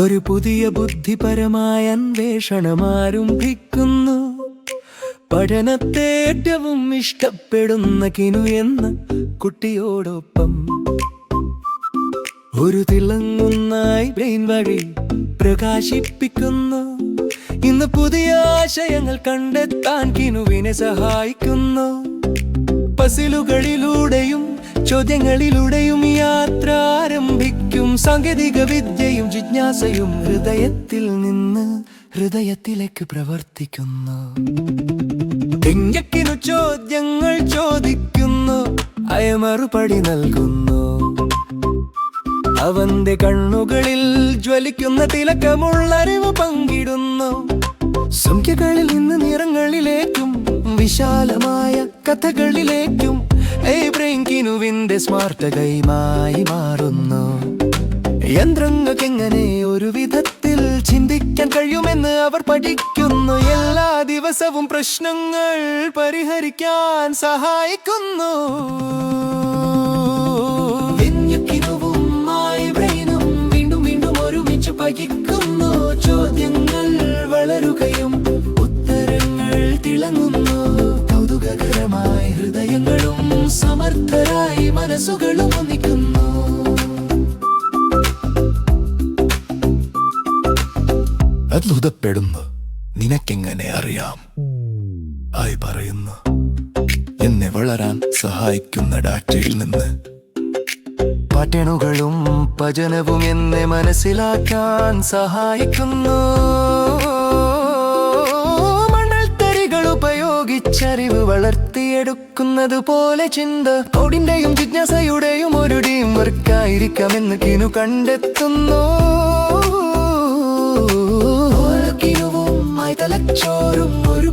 ഒരു പുതിയ ബുദ്ധിപരമായ അന്വേഷണം ആരംഭിക്കുന്നു. പഠനത്തെ ഏറ്റവും ഇഷ്ടപ്പെടുന്ന കിനു എന്ന കുട്ടിയോടൊപ്പം ഒരു തിളങ്ങുന്ന ബ്രെയിൻ വഴി പ്രകാശിപ്പിക്കുന്നു. ഇന്ന് പുതിയ ആശയങ്ങൾ കണ്ടെത്താൻ കിനുവിനെ സഹായിക്കുന്നു. പസിലുകളിലൂടെയും ചോദ്യങ്ങളിലൂടെയും യാത്ര ആരംഭിക്കും. സാങ്കേതിക വിദ്യയും ജിജ്ഞാസയും ഹൃദയത്തിൽ നിന്ന് ഹൃദയത്തിലേക്ക് പ്രവർത്തിക്കുന്നു. കിനു ചോദ്യങ്ങൾ ചോദിക്കുന്നു, മറുപടി നൽകുന്നു. അവന്റെ കണ്ണുകളിൽ ജ്വലിക്കുന്ന തിലക്കമുള്ള അറിവ് പങ്കിടുന്നു. സംഖ്യകളിൽ നിന്ന് നിറങ്ങളിലേക്കും വിശാലമായ കഥകളിലേക്കും ബ്രെയിൻ കിനുവിന്റെ സ്മാർട്ട് കൈമായി മാറുന്നു. യന്ത്രങ്ങൾക്കെങ്ങനെ ഒരു വിധത്തിൽ ചിന്തിക്കാൻ കഴിയുമെന്ന് അവർ പഠിക്കുന്നു. എല്ലാ ദിവസവും പ്രശ്നങ്ങൾ പരിഹരിക്കാൻ സഹായിക്കുന്നു. വീണ്ടും വീണ്ടും ഒരുമിച്ച് പഠിക്കുന്നു. ചോദ്യങ്ങൾ വളരുകയും ഉത്തരങ്ങൾ തിളങ്ങുന്നു. കൗതുകകരമായി ഹൃദയങ്ങളും സമർത്ഥരായി മനസ്സുകളും ഒന്നിക്കുന്നു. അത്ഭുതപ്പെടുന്നു. നിനക്കെങ്ങനെ അറിയാം? ആയി പറയുന്നു, എന്നെ വളരാൻ സഹായിക്കുന്ന ഡാറ്റയിൽ നിന്ന് പാറ്റേണുകളും ഭജനവും എന്നെ മനസ്സിലാക്കാൻ സഹായിക്കുന്നു. മണൽത്തരികൾ ഉപയോഗിച്ചറിവ് വളർത്തിയെടുക്കുന്നത് പോലെ ചിന്ത കോഡിന്റെയും ജിജ്ഞാസയുടെയും ഒരു ടീം വർക്കായിരിക്കാമെന്ന് കിനു കണ്ടെത്തുന്നു. കിനുവും തലച്ചോറും ഒരു